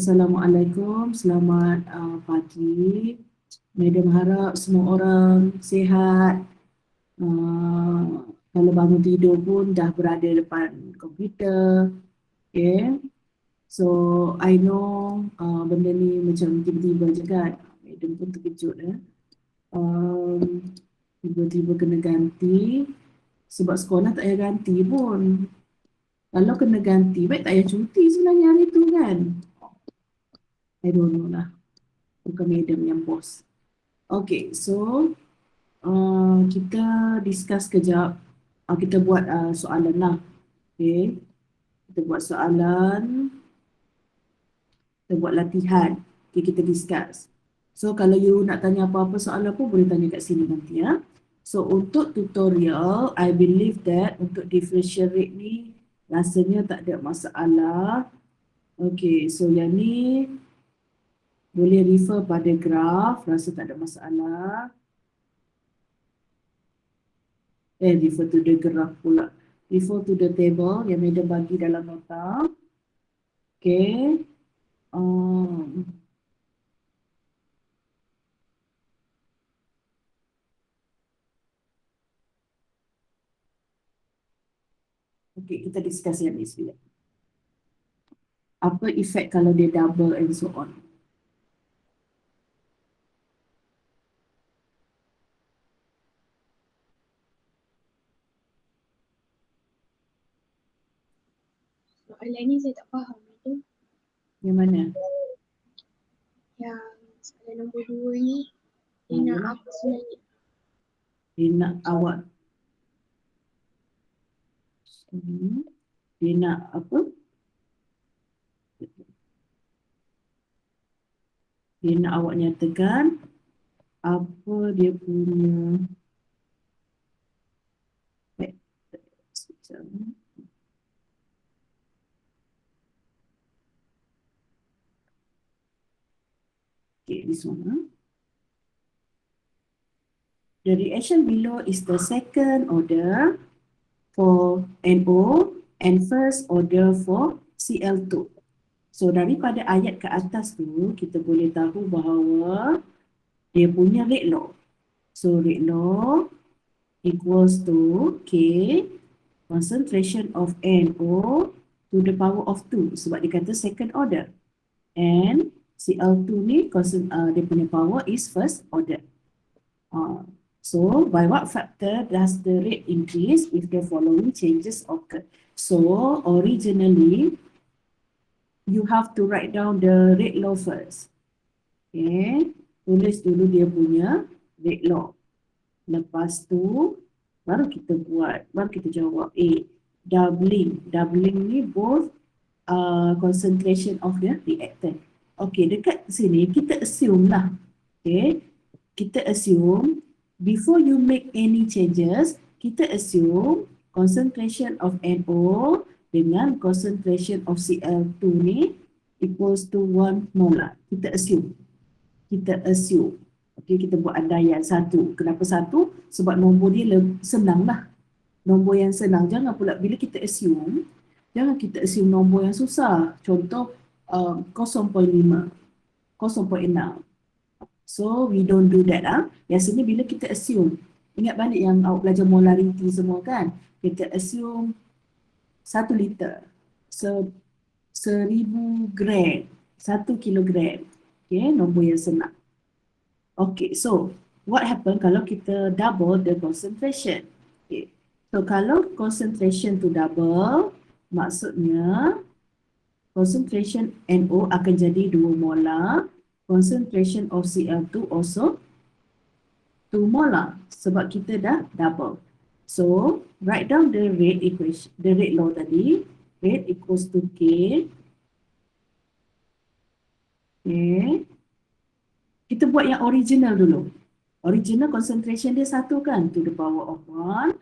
Assalamualaikum, selamat pagi. Madam harap semua orang sihat. Kalau bangun tidur pun dah berada depan komputer. Okay. So, I know benda ni macam tiba-tiba je kan. Madam pun terkejut. Tiba-tiba kena ganti. Sebab sekolah tak payah ganti pun. Kalau kena ganti, baik tak payah cuti sebenarnya hari tu kan. I don't know lah. Bukan madam yang bos. Okay, so kita discuss kejap. Kita buat soalan lah. Okay, kita buat soalan. Kita buat latihan. Okay, kita discuss. So, kalau you nak tanya apa-apa soalan pun boleh tanya kat sini nanti ya. So, untuk tutorial, I believe that untuk differential rate ni rasanya tak ada masalah. Okay, so yang ni boleh refer pada graf, rasa tak ada masalah. Refer to the graph pula. Refer to the table yang Madam bagi dalam nota. Okay. Okay, kita discuss yang ni sekejap. Apa efek kalau dia double and so on? Soalan ni saya tak faham tu. Yang mana? Yang soalan nombor 2 ni, dia nak apa sebenarnya? Dia nak awak. Dia nak apa? Dia nak awak nyatakan apa dia punya. Okay, this one. The reaction below is the second order for NO and first order for Cl2. So daripada ayat ke atas tu kita boleh tahu bahawa dia punya rate law. So rate law equals to K concentration of NO to the power of 2 sebab dia kata second order. And Cl2 ni dia punya power is first order. So, by what factor does the rate increase if the following changes occur? So, originally, you have to write down the rate law first. Okay, tulis dulu dia punya rate law. Lepas tu, baru kita jawab. Doubling ni both concentration of the reactant. Okay, dekat sini kita assume lah. Okay, kita assume before you make any changes, kita assume concentration of NO dengan concentration of Cl2 ni equals to 1 molar. Kita assume. Okay, kita buat andaian 1. Kenapa 1? Sebab nombor dia senang lah. Nombor yang senang. Jangan pula bila kita assume, jangan kita assume nombor yang susah. Contoh 0.5, 0.6. So, we don't do that. Biasanya bila kita assume, ingat balik yang awak belajar molarity semua kan? Kita assume 1 liter, 1000 gram, 1 kilogram. Okay, nombor yang senang. Okay, so what happen kalau kita double the concentration? Okay, so kalau concentration tu double, maksudnya concentration NO akan jadi 2 molar. Concentration of Cl2 also 2 molar sebab kita dah double. So, write down the rate equation, the rate law tadi. Rate equals to K. Okay. Kita buat yang original dulu. Original concentration dia 1 kan? To the power of 1.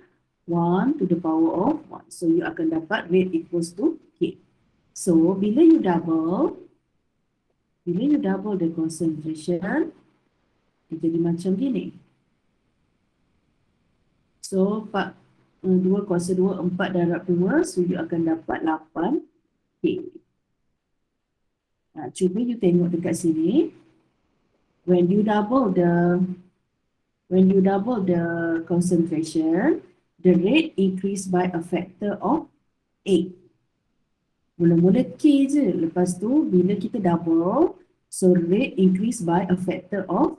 1 to the power of 1. So, you akan dapat rate equals to K. So, bila you double the concentration, dia jadi macam gini. So, 2 kuasa 2, 4 darab 2, so you akan dapat 8K. Cuba you tengok dekat sini. When you double the concentration, the rate increase by a factor of 8. Mula-mula K je. Lepas tu bila kita double, so rate increase by a factor of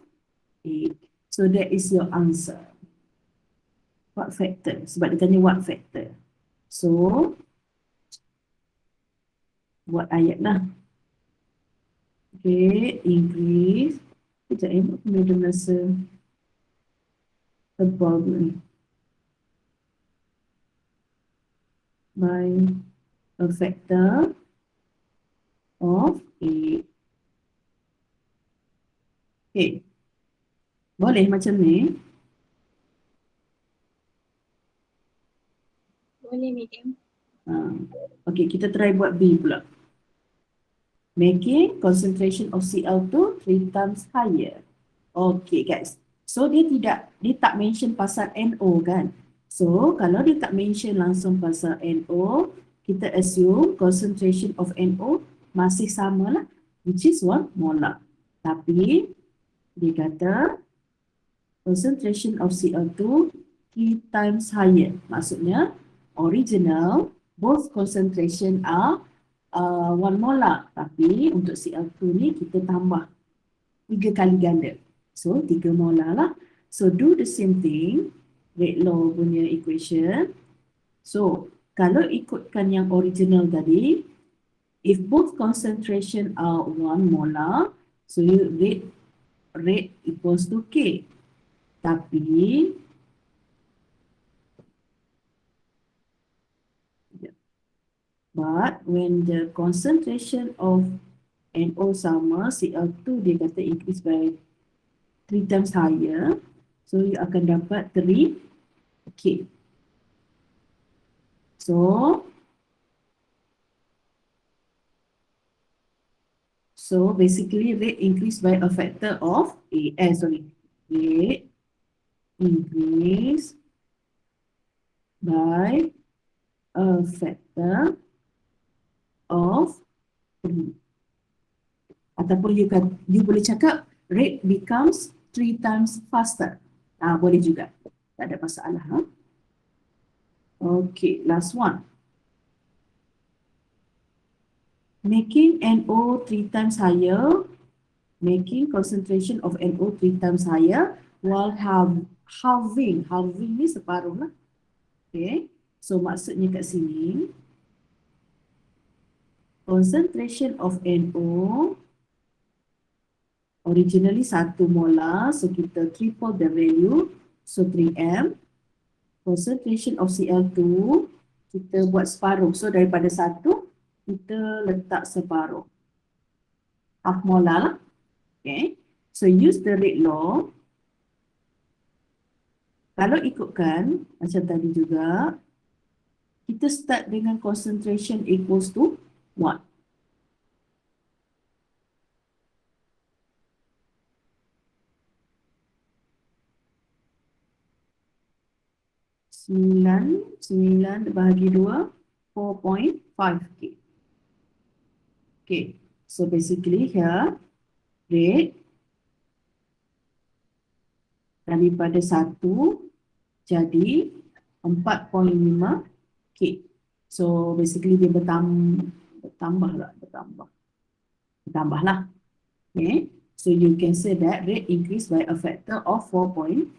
8. So that is your answer. What factor? Sebab dia tanya what factor. So, buat ayat lah. Okay, increase. Sekejap aku ada rasa tebal tu ni. By a factor of 8. Okay. Boleh macam ni? Boleh, Madam. Okay, kita try buat B pula. Making concentration of Cl2 3 times higher. Okay guys. So dia tak mention pasal NO kan. So kalau dia tak mention langsung pasal NO, kita assume concentration of NO masih sama lah, which is 1 molar. Tapi dia kata concentration of Cl2 3 times higher. Maksudnya original both concentration are 1 molar. Tapi untuk Cl2 ni kita tambah 3 kali ganda. So 3 molar lah. So do the same thing. Rate law punya equation. So kalau ikutkan yang original tadi, if both concentration are 1 molar, so you rate equals to K. Tapi but when the concentration of NO sama, Cl2 dia kata increase by 3 times higher, so you akan dapat 3K. So basically rate increase by a factor of rate increase by a factor of 3. Ataupun you boleh cakap rate becomes 3 times faster. Boleh juga. Tak ada masalah. Okay, last one. Making NO 3 times higher, making concentration of NO 3 times higher while halving ni separuh lah. Okay, so maksudnya kat sini, concentration of NO originally 1 molar, so kita triple the value, so 3M. Concentration of Cl2, kita buat separuh, so daripada 1, kita letak separuh. Half molar lah. Okay, so use the rate law. Kalau ikutkan, macam tadi juga, kita start dengan concentration equals to 1. Sembilan bahagi 2, 4.5K. Okay, so basically here, rate daripada 1 jadi 4.5K. So basically dia bertambah lah. Okay, so you can say that rate increase by a factor of 4.5.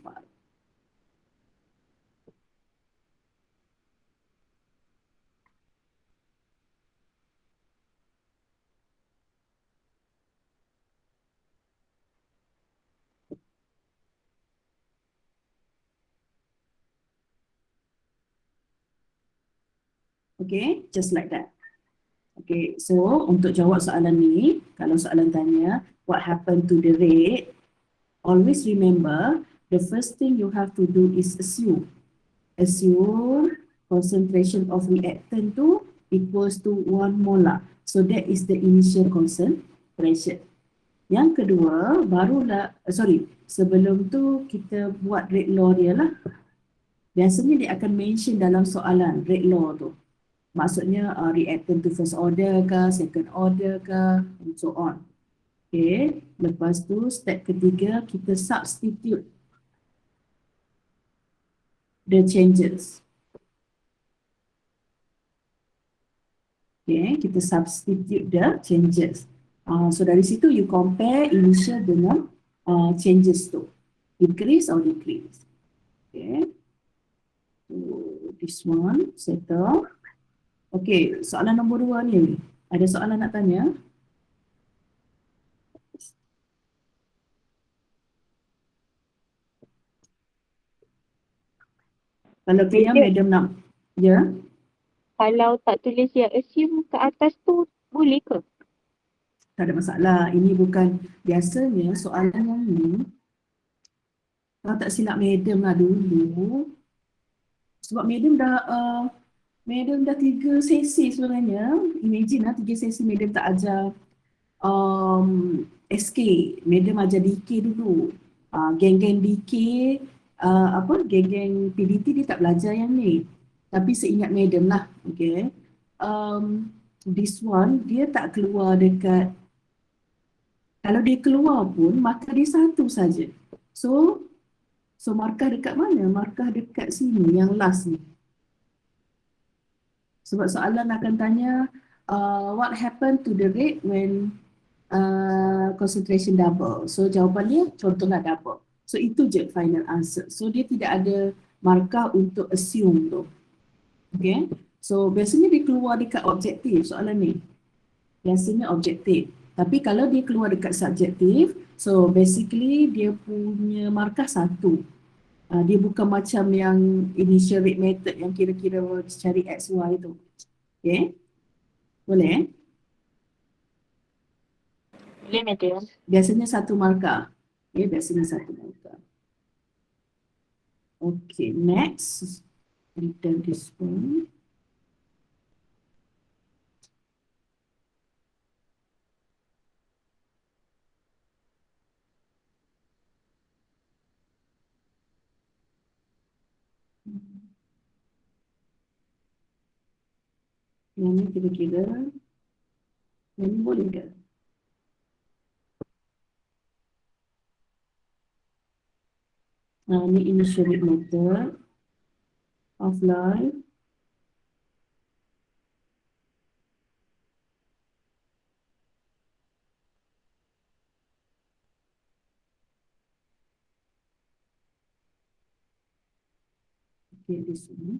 Okay, just like that. Okay, so untuk jawab soalan ni, kalau soalan tanya, what happened to the rate? Always remember, the first thing you have to do is assume. Assume concentration of reactant tu equals to 1 molar. So that is the initial concentration. Yang kedua, sebelum tu kita buat rate law dia lah. Biasanya dia akan mention dalam soalan rate law tu. Maksudnya reactant to first order ke, second order ke, and so on. Okay, lepas tu step ketiga kita substitute the changes. Okay, kita substitute the changes. So dari situ you compare initial dengan changes tu. Increase or decrease. Okay. So this one settle. Okay, soalan nombor 2 ni. Ada soalan nak tanya? Kalau tidak, madam nak. Ya? Kalau tak tulis yang assume ke atas tu, boleh ke? Tak ada masalah. Ini bukan biasanya soalan yang ni. Kalau tak silap madam lah dulu. Sebab madam dah 3 sesi sebenarnya. Imagine lah 3 sesi madam tak ajar SK. Madam ajar DK dulu. Geng-geng DK, geng-geng PDT dia tak belajar yang ni. Tapi seingat madam lah. Okay. This one, dia tak keluar dekat, kalau dia keluar pun, markah dia satu saja. So markah dekat mana? Markah dekat sini, yang last ni. Sebab soalan akan tanya, what happened to the rate when concentration double? So jawapan dia, contohlah double. So itu je final answer. So dia tidak ada markah untuk assume tu. Okay. So biasanya dia keluar dekat objektif soalan ni. Biasanya objektif. Tapi kalau dia keluar dekat subjektif, so basically dia punya markah satu. Dia bukan macam yang initial rate method yang kira-kira cari X, Y tu. Okay. Boleh? Boleh, madam. Biasanya satu markah. Okay, biasanya satu markah. Okay, next. Return this one. Yang ni kira-kira. Yang ni boleh ke? Ni initial rate method. Offline. Okay, di sini.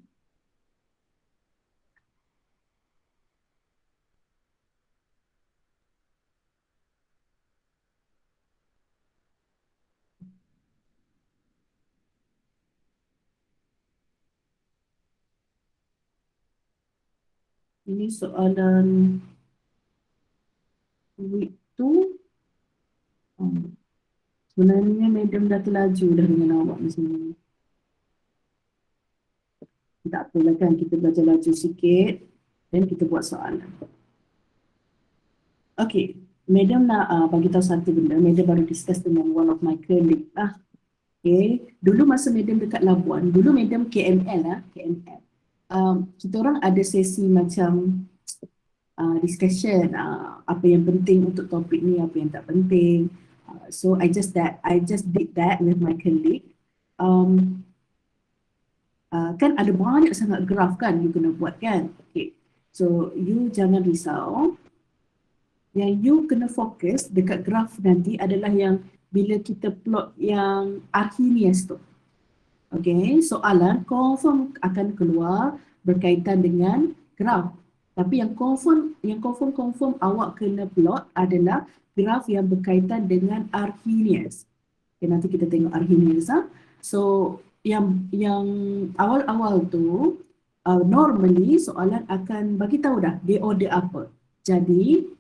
Ini soalan week 2. Sebenarnya madam dah terlaju dah dengan awak ni sebenarnya. Tak apalah kan, kita belajar laju sikit dan kita buat soalan. Okay, madam nak bagi tahu satu benda. Madam baru discuss dengan one of my colleague lah. Okay, dulu masa madam dekat Labuan, dulu madam KML lah, KML. Kita orang ada sesi macam discussion, apa yang penting untuk topik ni, apa yang tak penting. So I just did that with my colleague. Kan ada banyak sangat graf kan you kena buat kan. Okay. So you jangan risau. Yang you kena fokus dekat graf nanti adalah yang bila kita plot yang Arrhenius tu. Okay, soalan confirm akan keluar berkaitan dengan graf. Tapi yang confirm awak kena plot adalah graf yang berkaitan dengan Arrhenius. Okay, nanti kita tengok Arrhenius. So yang awal-awal tu normally soalan akan bagi tahu dah dia order apa. Jadi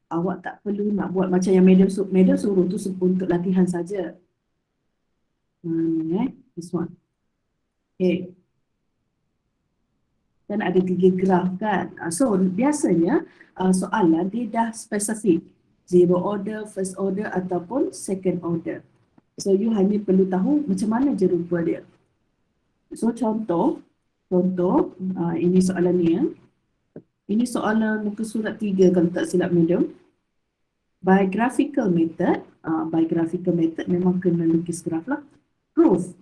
awak tak perlu nak buat macam yang madam suruh tu untuk latihan saja. This one. Okay. Dan ada 3 graf kan. So biasanya soalan dia dah spesifik. Zero order, first order ataupun second order. So you hanya perlu tahu macam mana je rupa dia. So contoh, Contoh, ini soalan ni ya. Ini soalan muka surat 3 kalau tak silap madam. By graphical method memang kena lukis graf lah. Prove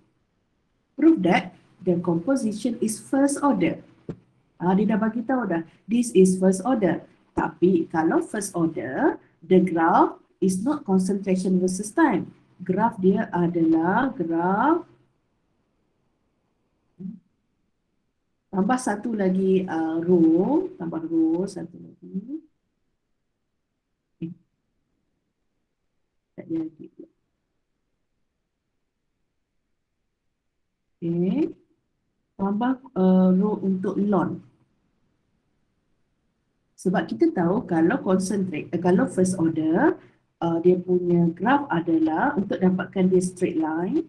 that the composition is first order. Dia dah bagi tahu dah, this is first order. Tapi kalau first order, the graph is not concentration versus time. Graf dia adalah graf tambah satu lagi row, tambah row satu lagi. Tak jadi. Okay. Tambah row untuk lon. Sebab kita tahu kalau kalau first order, dia punya graph adalah untuk dapatkan dia straight line.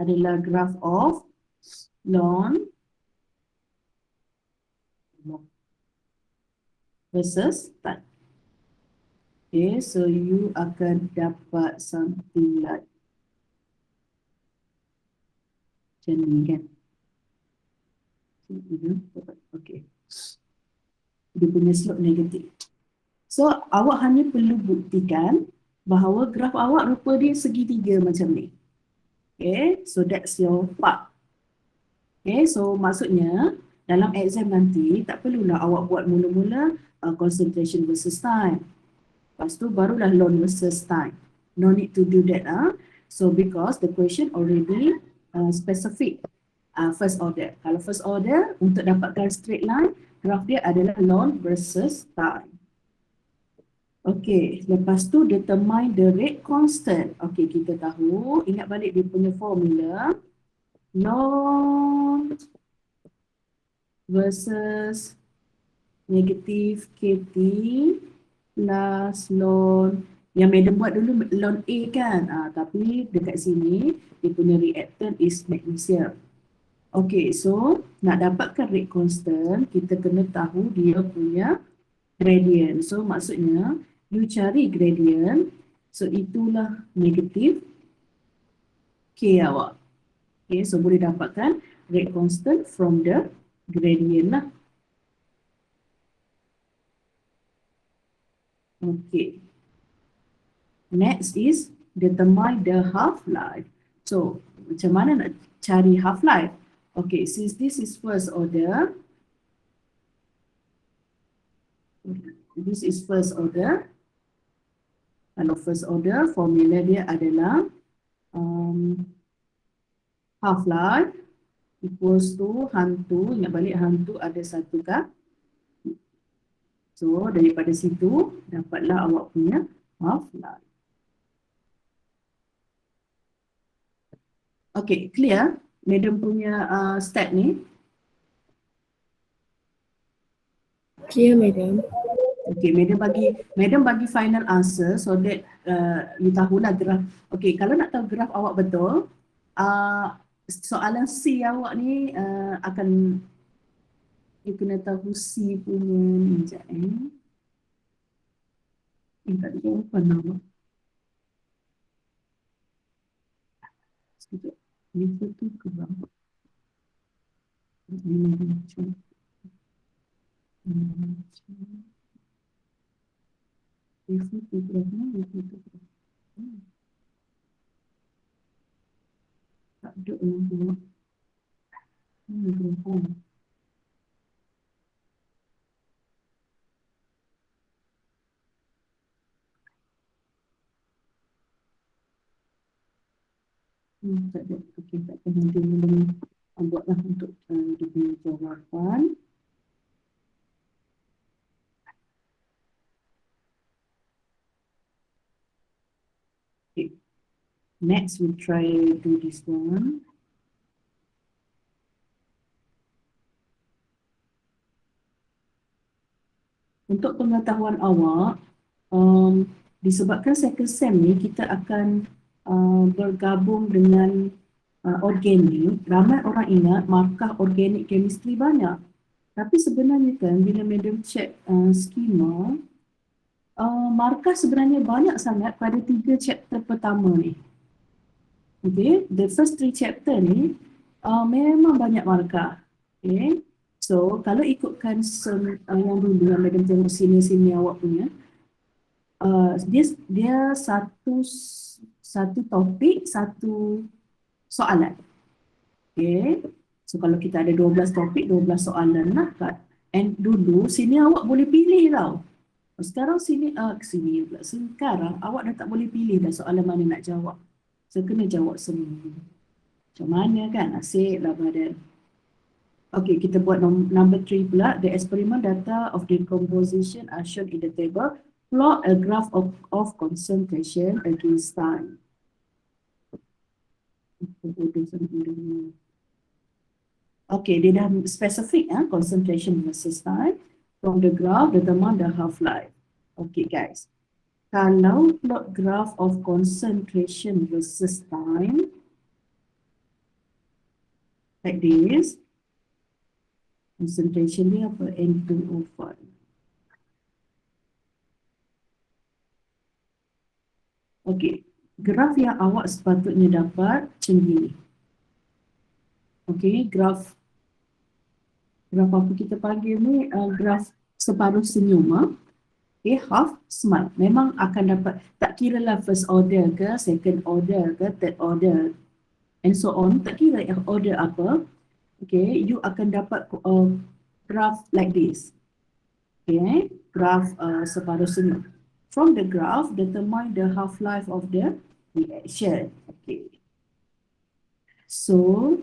Adalah graph of lon versus time. Okay, so you akan dapat something like macam ni kan. Okay. Dia punya slope negatif. So, awak hanya perlu buktikan bahawa graf awak rupa dia segitiga macam ni. Okay, so that's your part. Okay, so maksudnya dalam exam nanti tak perlulah awak buat mula-mula concentration versus time. Lepas tu barulah lon versus time. No need to do that. So because the question already specific first order. Kalau first order untuk dapatkan straight line, graph dia adalah lon versus time. Okay, lepas tu determine the rate constant. Okay, kita tahu, ingat balik dia punya formula. Ln versus negatif KT plus ln. Yang madam buat dulu ln A kan. Tapi dekat sini, dia punya reactant is magnesium. Okay, so nak dapatkan rate constant, kita kena tahu dia punya gradient. So maksudnya, you cari gradient, so itulah negatif K awak. Okay, so boleh dapatkan rate constant from the gradient lah. Okay. Next is determine the half-life. So, macam mana nak cari half-life? Okay, since this is first order, kalau first order, formula dia adalah half-life equals to hantu. Ingat balik hantu ada satu kah? So, daripada situ, dapatlah awak punya half-life. Okay, clear? Madam punya step ni? Clear, madam. Okay, madam bagi final answer so that you tahulah graf. Okay, kalau nak tahu graf awak betul, soalan C awak ni akan you kena tahu C punya ni sekejap tak ada jawapan awak. Sekejap. Ni tu ke bawah. Tak ada yang buat. Tak ada. Okey, tak ada. Nanti boleh buatlah untuk dia punya jawapan. Okay. Next, we try do this one. Untuk pengetahuan awak, disebabkan second sem ni kita akan bergabung dengan organik, ramai orang ingat markah organik chemistry banyak. Tapi sebenarnya kan bila madam check skema, markah sebenarnya banyak sangat pada 3 chapter pertama ni. Okay, the first 3 chapter ni memang banyak markah. Okay, so kalau ikutkan yang dulu yang Madam tengok sini awak punya, dia satu topik, satu soalan. Okay, so kalau kita ada 12 topik, 12 soalan lah kat. And dulu sini awak boleh pilih tau. Sekarang sekarang awak dah tak boleh pilih dah soalan mana nak jawab. So kena jawab semua. Macam mana kan? Asyik lah badan. Okay, kita buat number 3 pula. The experiment data of decomposition are shown in the table. Plot a graph of concentration against time. Okay, dia dah specific concentration versus time. From the graph, determine the half-life. Okay guys, kalau plot graph of concentration versus time, like this, concentration dia apa? N2O5. Okay, graf yang awak sepatutnya dapat macam ni. Okay, graf apa kita panggil ni, graf separuh senyum. Okay, half smile. Memang akan dapat, tak kira lah first order ke, second order ke, third order, and so on. Tak kira order apa. Okay, you akan dapat graph like this. Okay, graph separuh senyum. From the graph, determine the half-life of the reaction. Okay. So,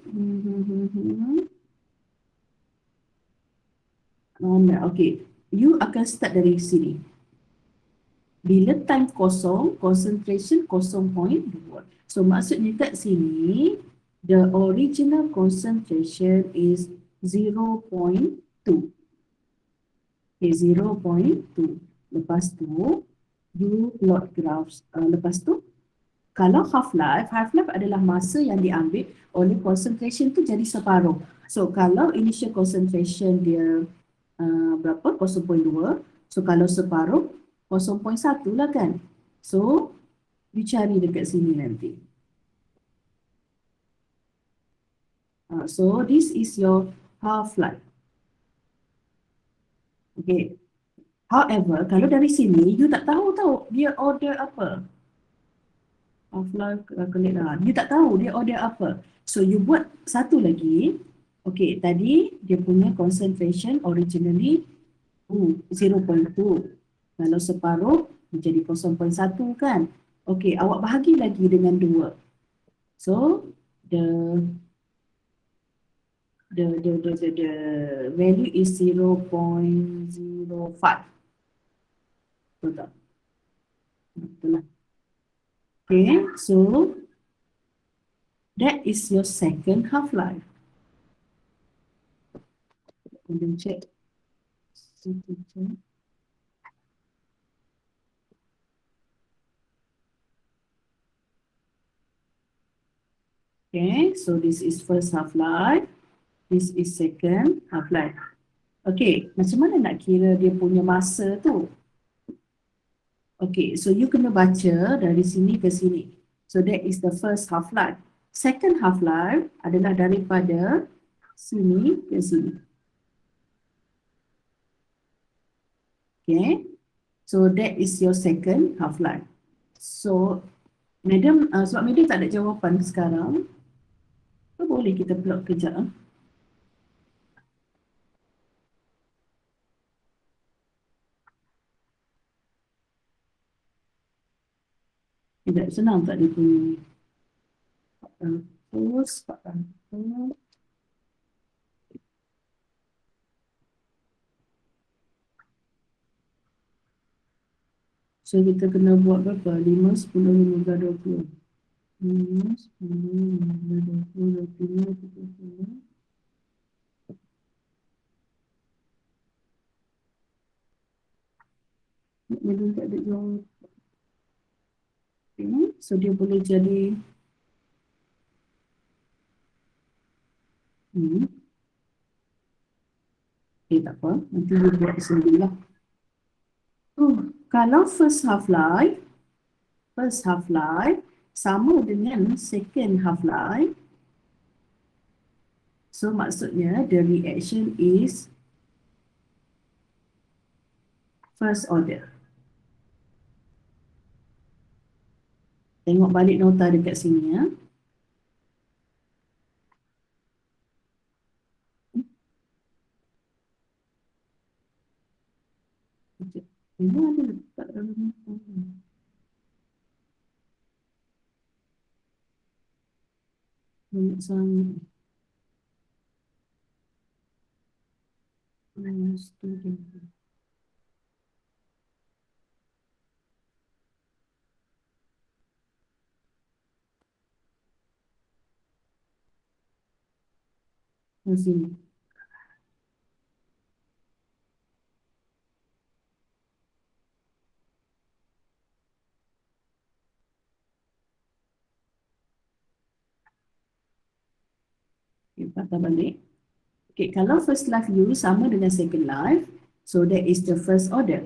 okay, you akan start dari sini. Bila time kosong, concentration 0.2. So, maksudnya kat sini, the original concentration is 0.2. Okay, 0.2. Lepas tu, you plot graphs. Lepas tu, kalau half-life adalah masa yang diambil oleh concentration tu jadi separuh. So, kalau initial concentration dia berapa? 0.2. So, kalau separuh, 0.1 lah kan. So, you cari dekat sini nanti. So, this is your half-life. Okay. However, kalau dari sini, you tak tahu dia order apa. Half-life, you tak tahu dia order apa. So, you buat satu lagi. Okay, tadi dia punya concentration originally 0.2. Kalau separuh, menjadi 0.1 kan. Okay, awak bahagi lagi dengan 2. So, the value is 0.05. Betul tak? Betul lah. Okay, so that is your second half-life. Kemudian check. Okay, so this is first half-life. This is second half-life. Okay, macam mana nak kira dia punya masa tu? Okay, so you kena baca dari sini ke sini. So that is the first half-life. Second half-life adalah daripada sini ke sini. Okay, so that is your second half-life. So, Madam, sebab Madam tak ada jawapan sekarang, so boleh kita plot kejap. Tidak senang tak dia punya. 400. So kita kena buat berapa? 5, 10, 15, 20. 5, 10, 15, 20, 25, 30. Dia tak ada jawab. Okay. So dia boleh jadi okay, tak apa. Nanti dia buat sendirilah. Kalau first half-life sama dengan second half-life. So maksudnya the reaction is first order. Tengok balik nota dekat sini ya. Ini ada letak dalam nota. Banyak sangat. Student. Di sini. Okay, patah balik. Okay, kalau first life U sama dengan second life, so that is the first order.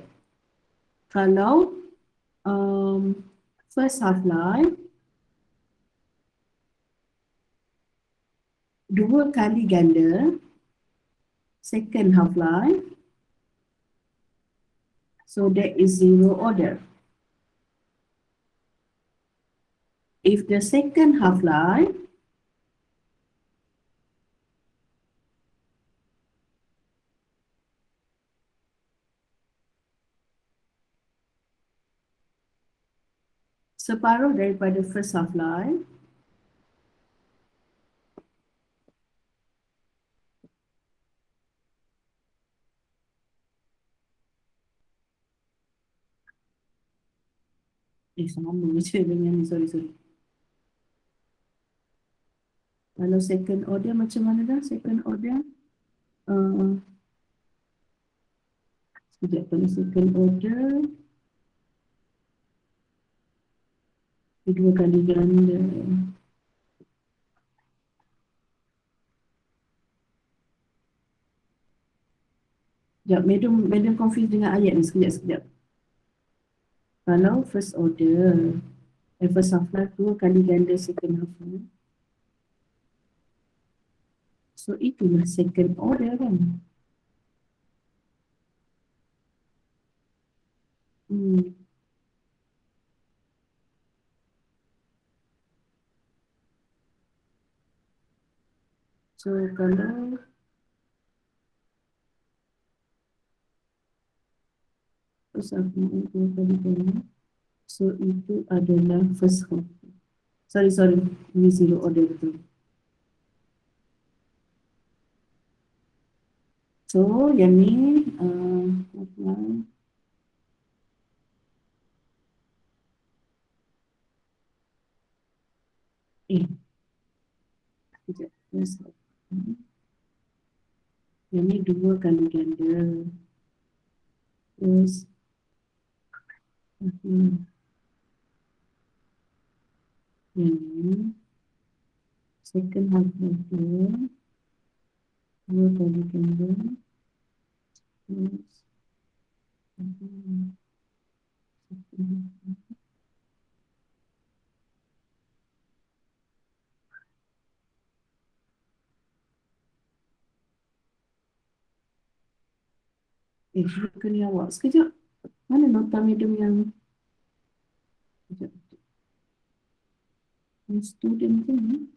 Kalau first half life, dua kali ganda second half life, so that is zero order. If the second half life separuh daripada first half life, sama je dengan ni, sorry. Kalau second order macam mana dah? Second order, sekejap, kalau second order, dua kali ganda. Sekejap, medium confused dengan ayat ni, sekejap. Kalau first order, first half life dua kali ganda second half life, so itulah second order kan. So kalau first half life dua kali ganda, so itu adalah first half. Sorry, ini zero order betul. So yang ni sekejap. Yang ni dua kali ganda. Terus yang ni second half dia dua kali ganda. Terus bukan ni awak. Sekejap. Mana nota medium yang sekejap. Yang student tu ni.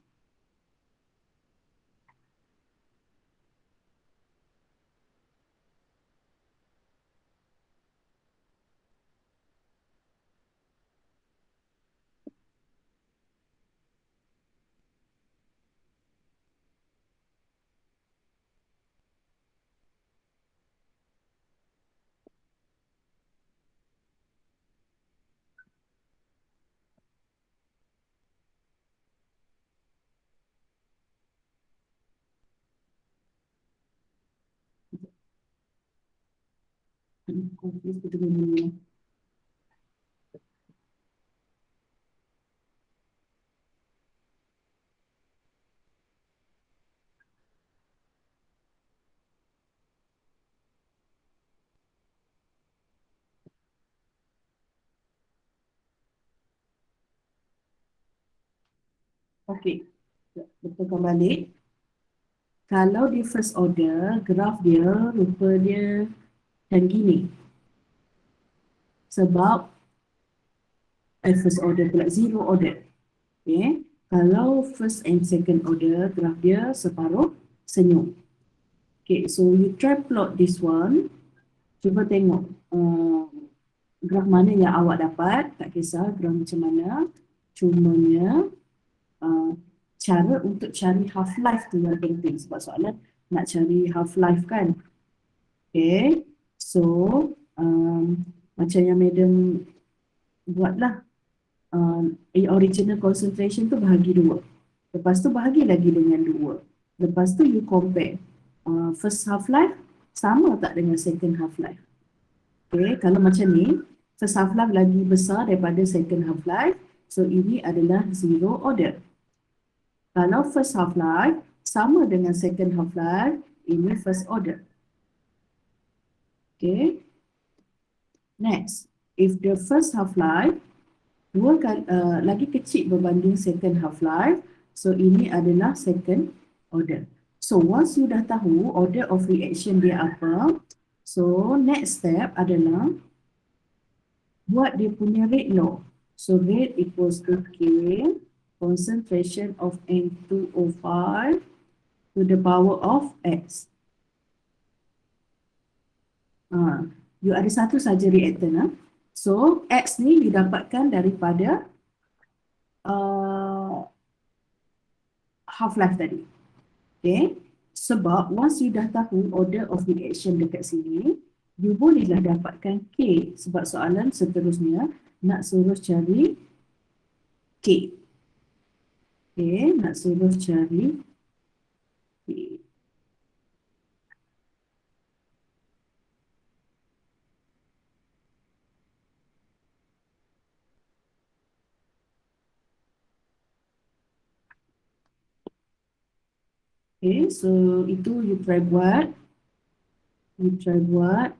Confused kita ni. Okey, betulkan balik. Kalau di first order, graf dia rupa dia macam gini. Sebab first order pula, zero order. Okay. Kalau first and second order, graf dia separuh senyum. Okay, so you try plot this one. Cuba tengok graf mana yang awak dapat. Tak kisah graf macam mana. Cumanya cara untuk cari half-life tu yang penting. Sebab soalan nak cari half-life kan. Okay, so macam yang madam buatlah. Original concentration tu bahagi dua. Lepas tu bahagi lagi dengan dua. Lepas tu you compare. First half-life sama tak dengan second half-life. Okay, kalau macam ni, first half-life lagi besar daripada second half-life. So ini adalah zero order. Kalau first half-life sama dengan second half-life, ini first order. Okay. Next, if the first half-life lagi kecil berbanding second half-life, so ini adalah second order. So once you dah tahu order of reaction dia apa, so next step adalah buat dia punya rate law. So rate equals to K concentration of N2O5 to the power of X. You ada satu saja reactant. So X ni didapatkan daripada half-life tadi. Okay. Sebab once you dah tahu order of reaction dekat sini, you bolehlah dapatkan K. Sebab soalan seterusnya nak suruh cari K. Okay, nak suruh cari K. Okay, so itu you try buat.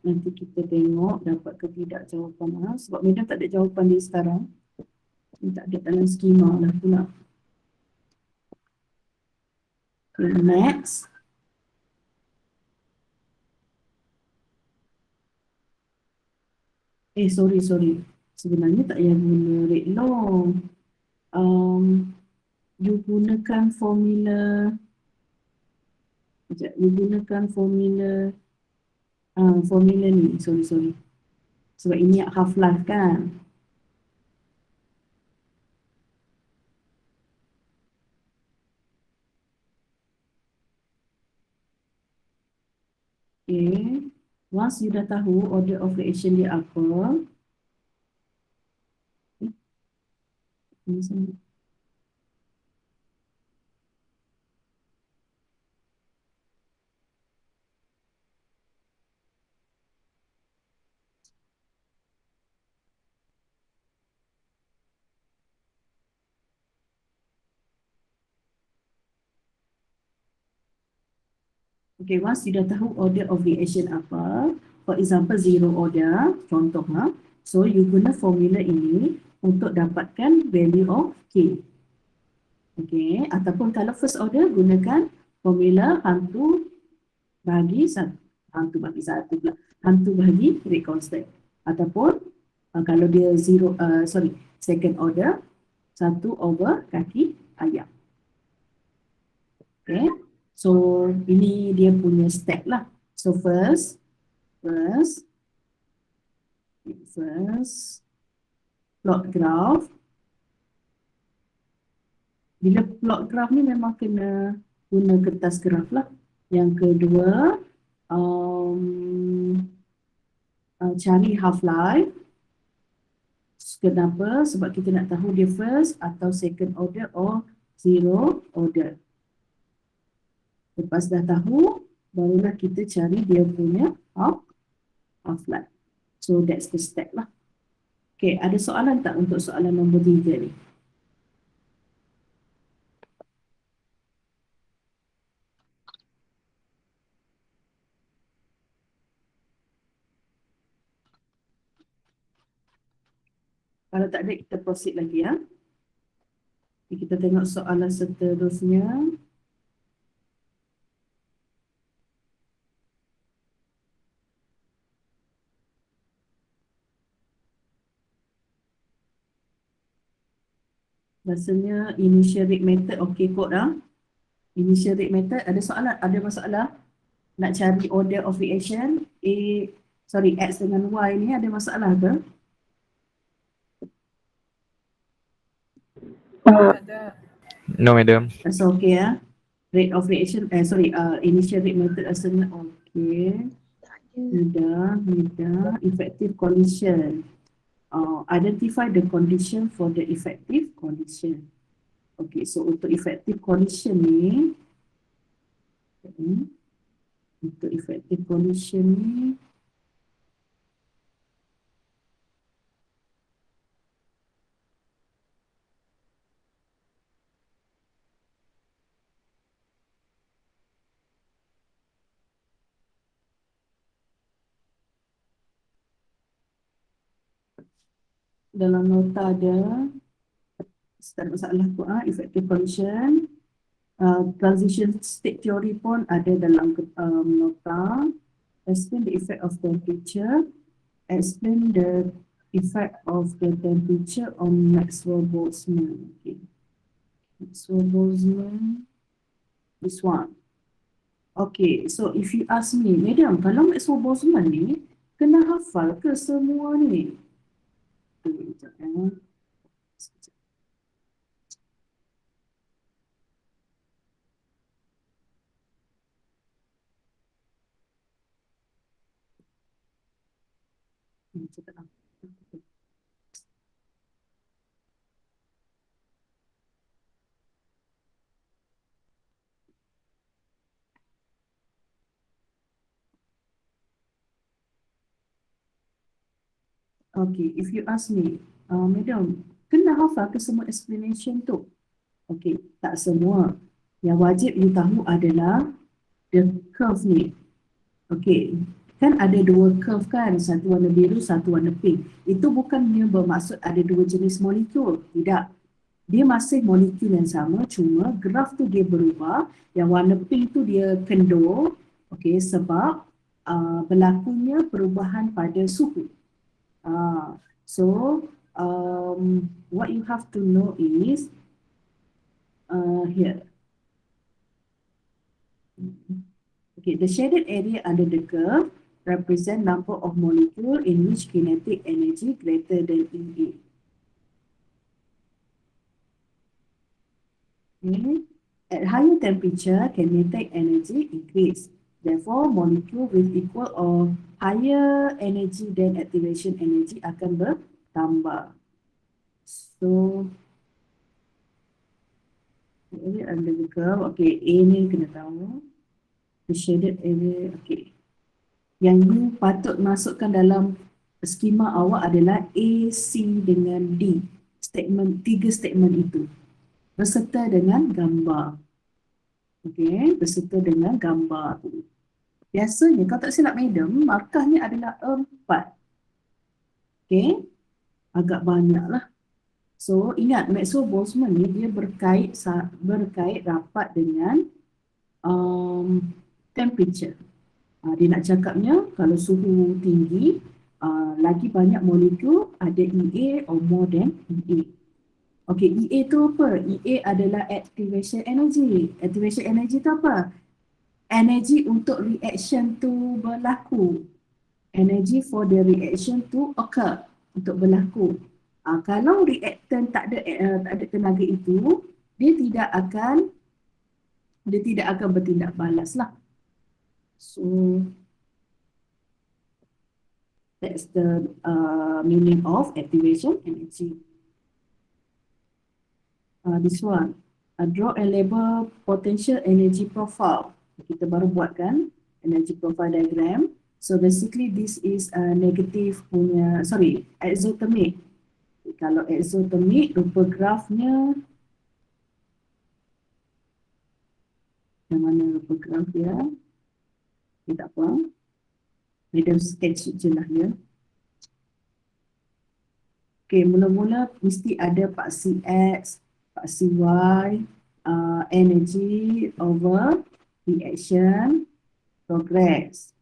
Nanti kita tengok dapat ke tidak jawapan. Sebab Madam tak ada jawapan dia sekarang. Tak ada dalam skema lah pula. Okay, next. Sorry. Sebenarnya tak payah guna rate law. You gunakan formula. You gunakan formula. Formula ni, sorry. Sebab ini half-life kan. Okay. Once you dah tahu order of reaction dia apa. Okay, once you dah tahu order of reaction apa, for example zero order, contoh so you guna formula ini untuk dapatkan value of K. Okay, ataupun kalau first order gunakan formula hantu bahagi satu bahagi rate constant. Ataupun kalau dia second order 1 over kaki ayam. Okay. So ini dia punya step lah. So first plot graph. Bila plot graph ni memang kena guna kertas graph lah. Yang kedua cari half-life. Kenapa? Sebab kita nak tahu dia first atau second order or zero order. Lepas dah tahu, barulah kita cari dia punya half-life. So that's the step lah. Okay, ada soalan tak untuk soalan nombor 3 ni? Kalau tak ada, kita proceed lagi ya. Kita tengok soalan seterusnya. Rasanya initial rate method okey kot dah. Initial rate method ada soalan, ada masalah nak cari order of reaction X dengan Y ni ada masalah ke? No, madam. Rasa okey ya. Rate of reaction, initial rate method rasanya okey. Tak ada. Mudah. Effective condition. Identify the condition for the effective condition. Okay, so untuk effective condition ni, untuk effective condition ni, dalam nota ada, tak ada masalah tu, effective condition. Transition state theory pun ada dalam nota. Explain the effect of temperature. Explain the effect of the temperature on Maxwell-Boltzmann. Okay. Maxwell-Boltzmann, this one. Okay, so if you ask me, madam, kalau Maxwell-Boltzmann ni, kena hafal ke semua ni? Sekejap, Sekejap. Sekejap. Okay, if you ask me, madam, kena hafal ke semua explanation tu? Okay, tak semua. Yang wajib you tahu adalah the curve ni. Okay, kan ada dua curve kan, satu warna biru, satu warna pink. Itu bukannya bermaksud ada dua jenis molekul, tidak. Dia masih molekul yang sama, cuma graf tu dia berubah. Yang warna pink tu dia kendur, okay, sebab berlakunya perubahan pada suhu. So, what you have to know is here. Okay, the shaded area under the curve represent number of molecule in which kinetic energy greater than EA. Okay. At higher temperature, kinetic energy increase. Therefore, molecule with equal or higher energy than activation energy akan bertambah. So, area under the curve. Okay, A ni kena tahu. The shaded area, okay. Yang you patut masukkan dalam skema awak adalah A, C dengan D. Tiga statement itu. Berserta dengan gambar. Okay, berserta dengan gambar tu. Biasanya, kalau tak silap madam, markahnya adalah 4. Okay, agak banyak lah. So, ingat Maxwell-Boltzmann ni dia berkait rapat dengan temperature. Dia nak cakapnya kalau suhu tinggi, lagi banyak molekul ada EA or more than EA. Okay, EA tu apa? EA adalah activation energy. Activation energy tu apa? Energy untuk reaction tu berlaku. Energy for the reaction to occur, untuk berlaku. Kalau reactant tak ada tenaga itu, dia tidak akan bertindak balas lah. So that's the meaning of activation energy. This one, draw and label potential energy profile. Kita baru buat kan energy profile diagram. So basically this is a negative punya, exothermic. Kalau exothermic, rupa grafnya, yang mana rupa graf dia? Tak apa. Madam sketch je lah ya. Okay, mula-mula mesti ada paksi X, paksi Y, energy over reaction progress.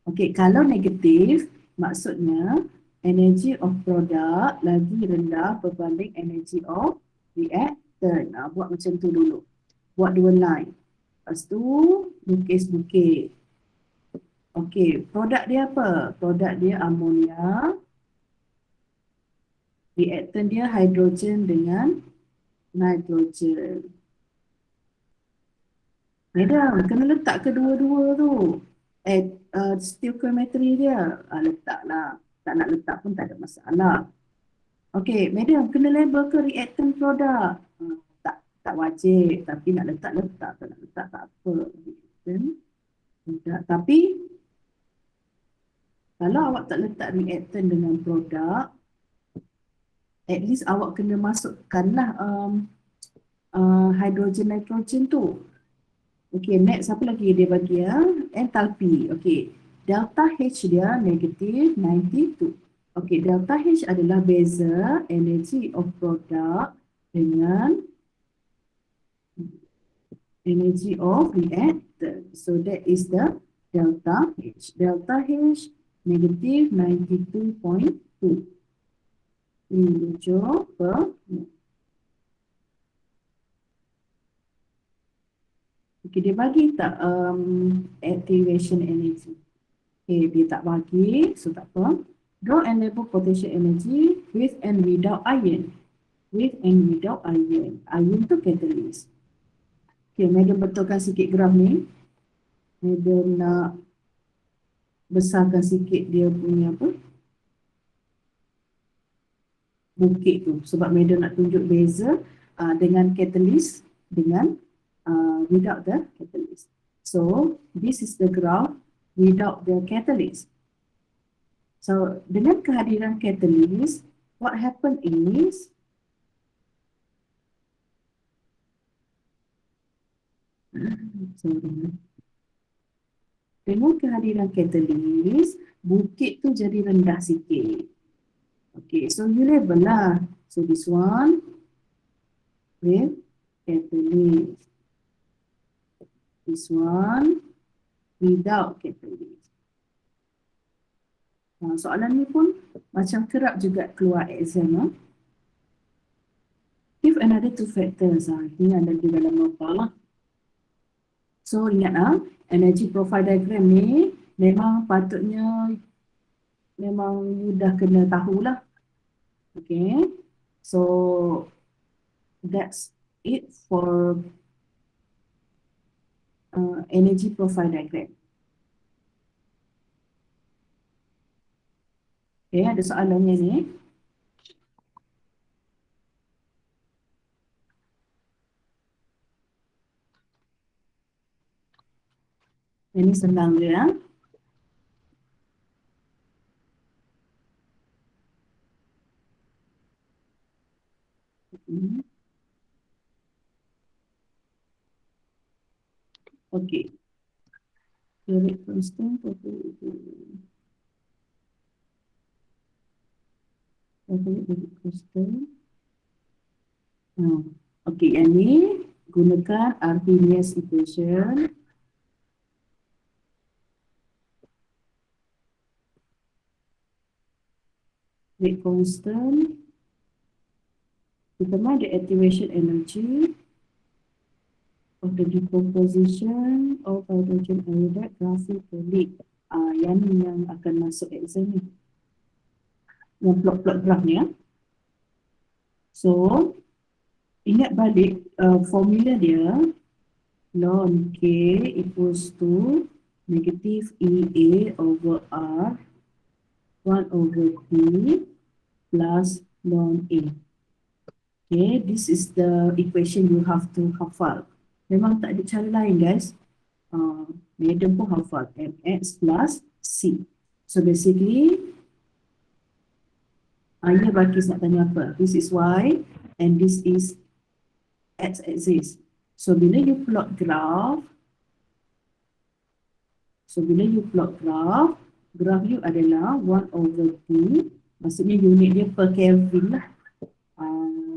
Okey, kalau negatif, maksudnya energy of product lagi rendah berbanding energy of reactant. Buat macam tu dulu. Buat dua line. Lepas tu, lukis-lukis. Okey, produk dia apa? Produk dia amonia. Reaktan dia hidrogen dengan nitrogen. Madam, kena letak kedua-dua tu. Stoichiometry dia. Letaklah. Tak nak letak pun tak ada masalah. Okey, madam, kena label ke reaktan produk? Tak wajib. Tapi nak letak-letak. Tak nak letak tak apa. Reaktan produk. Tapi, kalau awak tak letak reaktan dengan produk, at least awak kena masukkanlah hidrogen nitrogen tu. Okey, next apa lagi dia bagi ya? Enthalpy. Okey, delta H dia negatif 92. Okey, delta H adalah beza energy of product dengan energy of reactant. So that is the delta H. Delta H negatif 92.2. Joule per mole. Okay, dia bagi tak activation energy? Okay, dia tak bagi, so tak apa. Draw and label potential energy with and without ion. With and without ion. Ion tu catalyst. Okay, madam betulkan sikit graf ni. Madam nak besarkan sikit dia punya apa? Bukit tu. Sebab madam nak tunjuk beza dengan catalyst dengan without the catalyst. So, this is the graph without the catalyst. So, dengan kehadiran catalyst, what happen is dengan kehadiran catalyst, bukit tu jadi rendah sikit. Okay, so you label lah. So, this one with catalyst. This one without catalyst. Soalan ni pun macam kerap juga keluar exam. If another two factors, ini ada di dalam nota lah. So ingat energy profile diagram ni memang patutnya memang mudah kena tahulah. Okay, so that's it for energy profile diagram. Okay, ada soalannya ni. Ini senang je ya. Okay. Direct constant okay, yang ni gunakan Arrhenius equation. Rate constant, determine the activation energy of the decomposition of hydrogen iodide graphically. Yang ni yang akan masuk exam ni. Yang plot-plot graph ni ya. So, ingat balik formula dia, ln K equals to negative EA over R 1 over T plus ln A. Okay, this is the equation you have to hafal. Memang tak ada cara lain guys. Madam pun hafal MX plus C. So basically, Ayah Bakis nak tanya apa? This is Y and this is X-axis. So bila you plot graph, graph you adalah 1 over T. Maksudnya unit dia per Kelvin lah.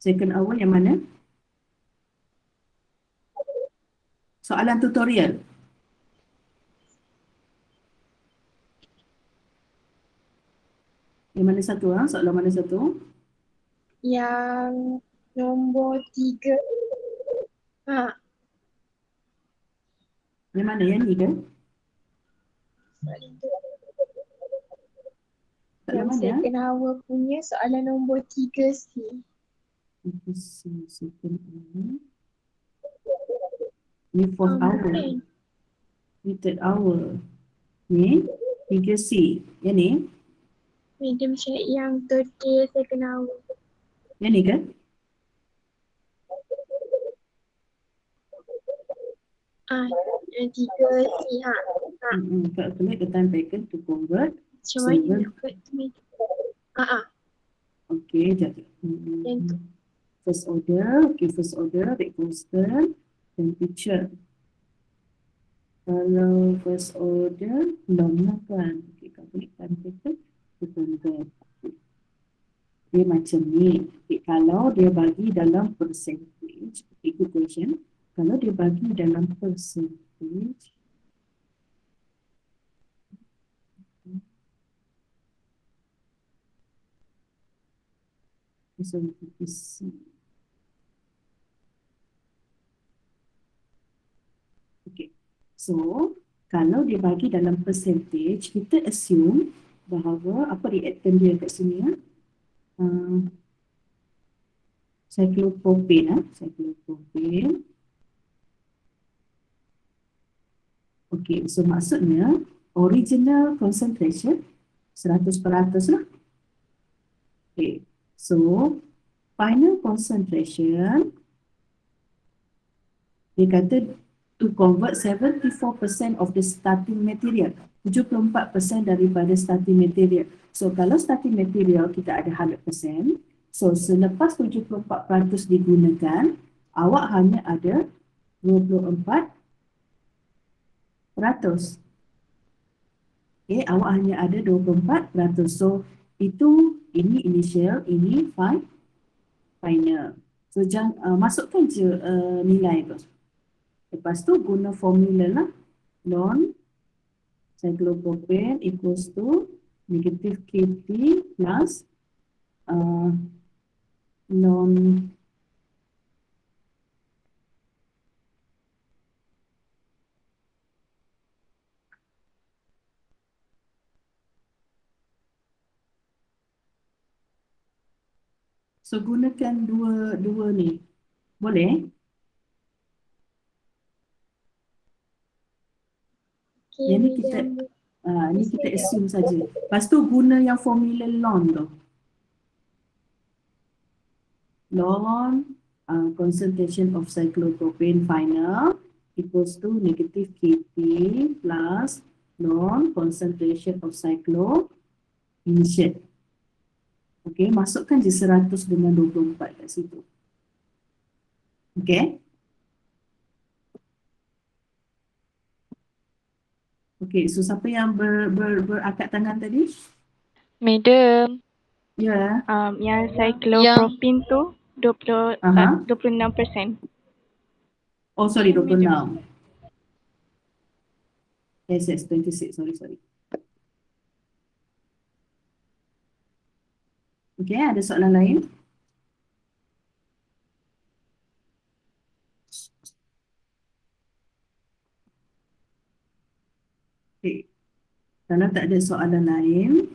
Second hour yang mana? Soalan tutorial. Yang mana satu? Soalan mana satu? Yang nombor 3. Ha, Yang mana? Yang ni ke? soalan tu. Soalan Yang mana? second hour punya soalan nombor 3C. Second hour. Ni fourth hour. Kan? Ni third hour. Ni 3C. Yang ni? Madam check yang third day second hour. Yang ni ke? Yang 3C. Ha. Calculate the time taken to convert. Macam mana Seven. nak buat tu madam? Okay, jap. Yang tu. First order. Okay, first order. Rate constant. Temperature. Kalau first order, long lah kan. Okay, calculate time taken to convert. Dia macam ni. Okay, kalau dia bagi dalam percentage, okay, good question. Kalau dia bagi dalam percentage, so kita see. Okay, so kalau dia bagi dalam percentage, kita assume bahawa apa reactant dia kat sini ya? Cyclopropane. Cyclopropane. Okay, so maksudnya original concentration 100% lah. Okay, so final concentration dia kata to convert 74% of the starting material. 74% daripada starting material. So kalau starting material kita ada 100%, so selepas 74% digunakan, awak hanya ada 24%. Okay, awak hanya ada 24%. So ini initial, ini final. So jangan masukkan je nilai tu. Lepas tu guna formula lah. Non cyclopropane equals to negative Kp plus non so gunakan dua ni. Boleh? Okay, Yang ni kita ni kita assume saja. Lepas tu guna yang formula ln tu. Ln concentration of cyclopropane final equals to negative Kp plus ln concentration of cyclo initial. Okay, masukkan je 100 dengan 24 kat situ. Okay. Okay, so siapa yang berangkat tangan tadi? Madam, Ya. yang cyclopropane tu 26%. Oh, sorry, 26. Yes, 26. Sorry. Okay, ada soalan lain? Okay. Kalau tak ada soalan lain,